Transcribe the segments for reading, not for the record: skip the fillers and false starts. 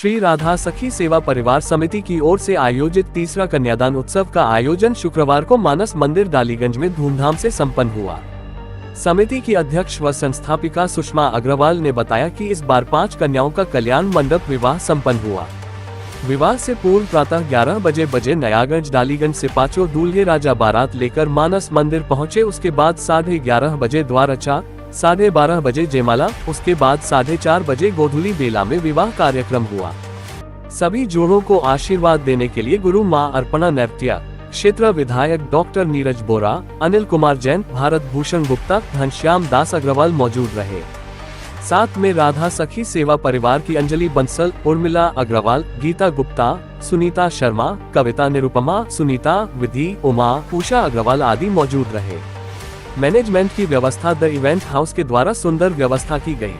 श्री राधा सखी सेवा परिवार समिति की ओर से आयोजित तीसरा कन्यादान उत्सव का आयोजन शुक्रवार को मानस मंदिर डालीगंज में धूमधाम से संपन्न हुआ। समिति की अध्यक्ष व संस्थापिका सुषमा अग्रवाल ने बताया कि इस बार 5 कन्याओं का कल्याण मंडप विवाह संपन्न हुआ। विवाह से पूर्व प्रातः 11 बजे नयागंज डालीगंज से पांचों दूल्हे राजा बारात लेकर मानस मंदिर पहुंचे। उसके बाद 11:30 बजे द्वारचा, 12:30 बजे जयमाला, उसके बाद 4:30 बजे गोधूली बेला में विवाह कार्यक्रम हुआ। सभी जोड़ों को आशीर्वाद देने के लिए गुरु मां अर्पणा नैप्टिया, क्षेत्र विधायक डॉक्टर नीरज बोरा, अनिल कुमार जैन, भारत भूषण गुप्ता, घनश्याम दास अग्रवाल मौजूद रहे। साथ में राधा सखी सेवा परिवार की अंजलि बंसल, उर्मिला अग्रवाल, गीता गुप्ता, सुनीता शर्मा, कविता निरुपमा, सुनीता, विधि, उमा, उषा अग्रवाल आदि मौजूद रहे। मैनेजमेंट की व्यवस्था द इवेंट हाउस के द्वारा सुंदर व्यवस्था की गई।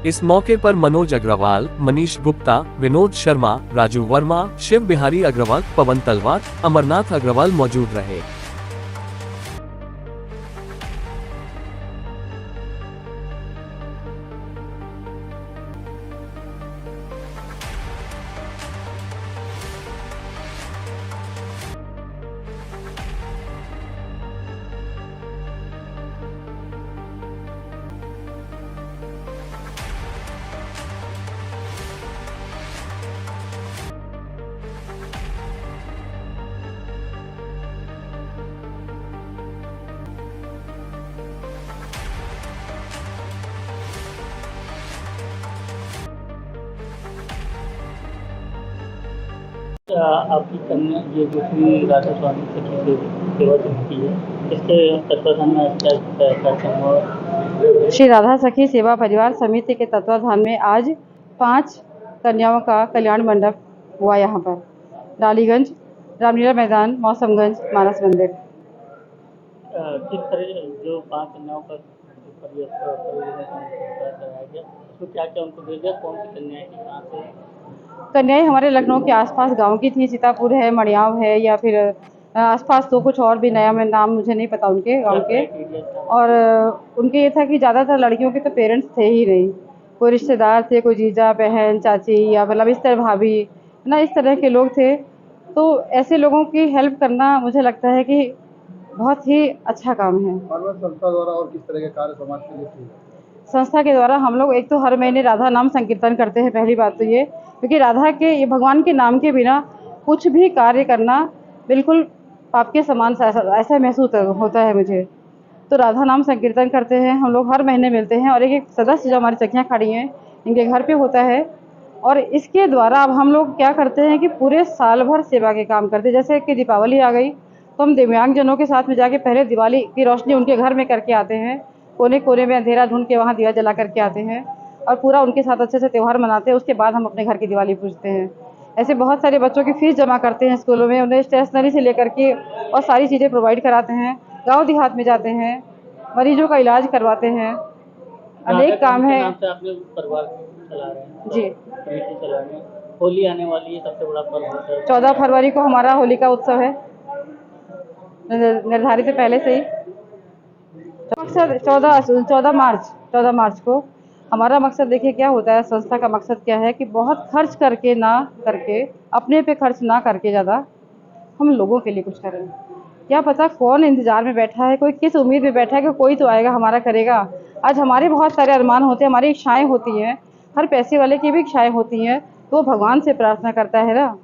इस मौके पर मनोज अग्रवाल, मनीष गुप्ता, विनोद शर्मा, राजू वर्मा, शिव बिहारी अग्रवाल, पवन तलवार, अमरनाथ अग्रवाल मौजूद रहे। आपकी कन्या ये जो श्री राधा स्वामी सखी सेवा समिति है, इसके तत्वाधान में क्या कार्यक्रम हुआ? श्री राधा सखी सेवा परिवार समिति के तत्वाधान में आज 5 कन्याओं का कल्याण मंडप हुआ। यहाँ पर डालीगंज, रामलीला मैदान, मौसमगंज, मानस मंदिर। किस तरह जो 5 कन्याओं का कराया गया, उसको क्या क्या उनको दिया गया, कौन सी कन्याएं थी, कहाँ से? कन्याएं हमारे लखनऊ के आसपास गांव की थी, सीतापुर है, मड़ियाव है, या फिर आसपास तो कुछ और भी नया, में नाम मुझे नहीं पता उनके गांव के। और उनके ये था कि ज़्यादातर लड़कियों के तो पेरेंट्स थे ही नहीं, कोई रिश्तेदार थे, कोई जीजा, बहन, चाची, या मतलब इस तरह भाभी ना, इस तरह के लोग थे। तो ऐसे लोगों की हेल्प करना मुझे लगता है कि बहुत ही अच्छा काम है। और संस्था द्वारा और किस तरह के कार्य समाज के लिए किए? संस्था के द्वारा हम लोग एक तो हर महीने राधा नाम संकीर्तन करते हैं। पहली बात तो ये, क्योंकि राधा के, ये भगवान के नाम के बिना कुछ भी कार्य करना बिल्कुल पाप के समान ऐसा महसूस होता है मुझे। तो राधा नाम संकीर्तन करते हैं हम लोग, हर महीने मिलते हैं। और एक सदस्य जो हमारी सखियाँ खड़ी हैं, इनके घर पे होता है। और इसके द्वारा अब हम लोग क्या करते हैं कि पूरे साल भर सेवा के काम करते हैं। जैसे कि दीपावली आ गई तो हम दिव्यांगजनों के साथ में जाके पहले दिवाली की रोशनी उनके घर में करके आते हैं, कोने कोने में अंधेरा ढूंढ के वहाँ दिया जला करके आते हैं और पूरा उनके साथ अच्छे से त्यौहार मनाते हैं। उसके बाद हम अपने घर की दिवाली पूजते हैं। ऐसे बहुत सारे बच्चों की फ़ीस जमा करते हैं स्कूलों में, उन्हें स्टेशनरी से लेकर के और सारी चीज़ें प्रोवाइड कराते हैं। गाँव देहात में जाते हैं, मरीजों का इलाज करवाते हैं। अनेक काम है। अपने परिवार चला रहे हैं जी, चला रहे हैं। होली आने वाली है, सबसे बड़ा पर्व होता है। 14 फरवरी को हमारा होली का उत्सव है, निर्धारित है पहले से ही। मकसद 14 मार्च को हमारा मकसद, देखिए क्या होता है, संस्था का मकसद क्या है कि बहुत खर्च करके ना करके, अपने पे खर्च ना करके ज़्यादा हम लोगों के लिए कुछ करें। क्या पता कौन इंतज़ार में बैठा है, कोई किस उम्मीद में बैठा है कि कोई तो आएगा हमारा करेगा। आज हमारे बहुत सारे अरमान होते हैं, हमारी इच्छाएँ होती हैं, हर पैसे वाले की भी इच्छाएँ होती हैं, तो वो भगवान से प्रार्थना करता है ना,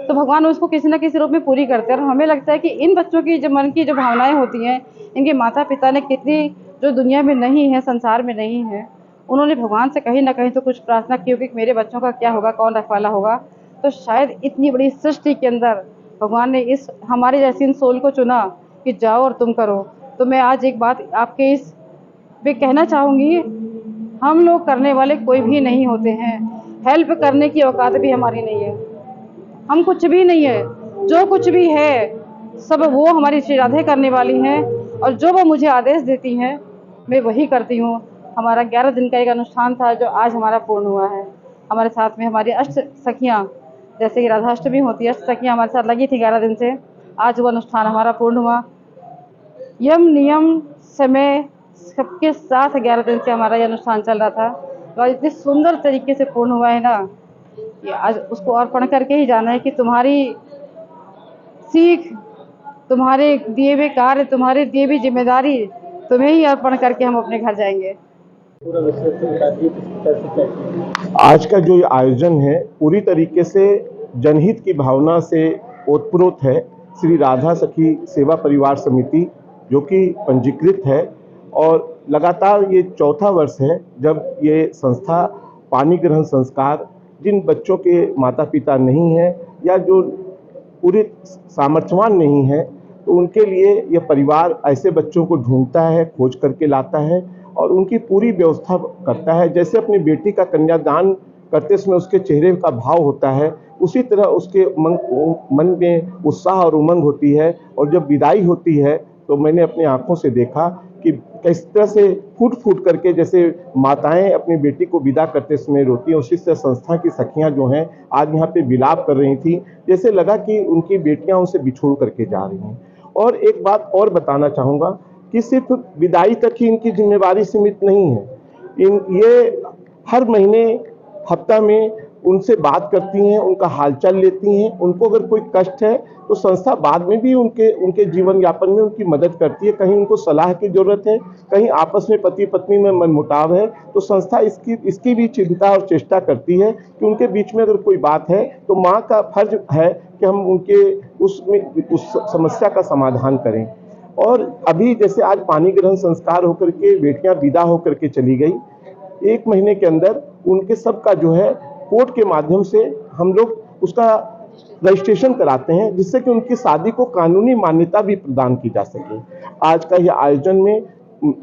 तो भगवान उसको किसी न किसी रूप में पूरी करते हैं। और हमें लगता है कि इन बच्चों की जो मन की जो भावनाएं होती हैं, इनके माता पिता ने कितनी, जो दुनिया में नहीं है, संसार में नहीं है, उन्होंने भगवान से कहीं ना कहीं तो कुछ प्रार्थना की होगी कि मेरे बच्चों का क्या होगा, कौन रखवाला होगा। तो शायद इतनी बड़ी सृष्टि के अंदर भगवान ने इस हमारे जैसी इन सोल को चुना कि जाओ और तुम करो। तो मैं आज एक बात आपके इस पे कहना चाहूँगी, हम लोग करने वाले कोई भी नहीं होते हैं, हेल्प करने की औकात भी हमारी नहीं है, हम कुछ भी नहीं है। जो कुछ भी है सब वो हमारी श्री राधे करने वाली हैं, और जो वो मुझे आदेश देती हैं मैं वही करती हूँ। हमारा 11 दिन का एक अनुष्ठान था जो आज हमारा पूर्ण हुआ है। हमारे साथ में हमारी अष्ट सखियाँ, जैसे कि राधाष्टमी होती है, अष्ट सखियाँ हमारे साथ लगी थी 11 दिन से। आज वो अनुष्ठान हमारा पूर्ण हुआ। यम नियम समय सबके साथ 11 दिन से हमारा ये अनुष्ठान चल रहा था, और इतने सुंदर तरीके से पूर्ण हुआ है ना कि आज उसको अर्पण करके ही जाना है कि तुम्हारी सीख, तुम्हारे दिए हुए कार्य, तुम्हारे दिए हुई जिम्मेदारी तुम्हें ही अर्पण करके हम अपने घर जाएंगे। पूरा विश्व से राजनीति किस तरह से कहते हैं। आज का जो आयोजन है पूरी तरीके से जनहित की भावना से ओतप्रोत है। श्री राधा सखी सेवा परिवार समिति जो कि पंजीकृत है और लगातार ये चौथा वर्ष है जब ये संस्था पानी ग्रहण संस्कार, जिन बच्चों के माता पिता नहीं हैं या जो पूरे सामर्थ्यवान नहीं है, तो उनके लिए यह परिवार ऐसे बच्चों को ढूंढता है, खोज करके लाता है और उनकी पूरी व्यवस्था करता है। जैसे अपनी बेटी का कन्यादान करते समय उसके चेहरे का भाव होता है, उसी तरह उसके मन में उत्साह और उमंग होती है। और जब विदाई होती है तो मैंने अपनी आंखों से देखा कि किस तरह से फूट फूट करके जैसे माताएं अपनी बेटी को विदा करते समय रोती हैं, उसी तरह संस्था की सखियां जो हैं आज यहाँ पे विलाप कर रही थी। जैसे लगा कि उनकी बेटियां उनसे बिछोड़ करके जा रही हैं। और एक बात और बताना चाहूँगा कि सिर्फ विदाई तक ही इनकी जिम्मेवारी सीमित नहीं है। ये हर महीने हफ्ता में उनसे बात करती हैं, उनका हालचाल लेती हैं। उनको अगर कोई कष्ट है तो संस्था बाद में भी उनके जीवन यापन में उनकी मदद करती है। कहीं उनको सलाह की जरूरत है, कहीं आपस में पति पत्नी में मनमुटाव है, तो संस्था इसकी भी चिंता और चेष्टा करती है कि उनके बीच में अगर कोई बात है तो माँ का फर्ज है कि हम उनके उस समस्या का समाधान करें। और अभी जैसे आज पानी ग्रहण संस्कार होकर के बेटियां विदा होकर के चली गई, 1 महीने के अंदर उनके सबका जो है कोर्ट के माध्यम से हम लोग उसका रजिस्ट्रेशन कराते हैं, जिससे कि उनकी शादी को कानूनी मान्यता भी प्रदान की जा सके। आज का यह आयोजन में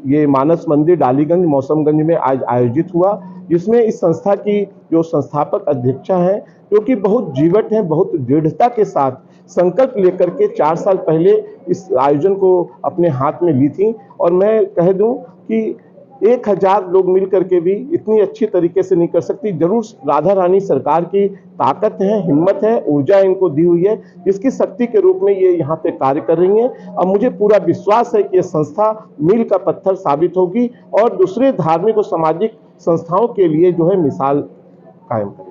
ये मानस मंदिर डालीगंज मौसमगंज में आज आयोजित हुआ, जिसमें इस संस्था की जो संस्थापक अध्यक्षा हैं, जो कि बहुत जीवट हैं, बहुत दृढ़ता के साथ संकल्प लेकर के 4 साल पहले इस आयोजन को अपने हाथ में ली थी। और मैं कह दूं कि 1000 लोग मिल करके भी इतनी अच्छी तरीके से नहीं कर सकती। जरूर राधा रानी सरकार की ताकत है, हिम्मत है, ऊर्जा इनको दी हुई है, जिसकी शक्ति के रूप में ये यहाँ पे कार्य कर रही हैं। और मुझे पूरा विश्वास है कि ये संस्था मील का पत्थर साबित होगी और दूसरे धार्मिक और सामाजिक संस्थाओं के लिए जो है मिसाल कायम करेगी।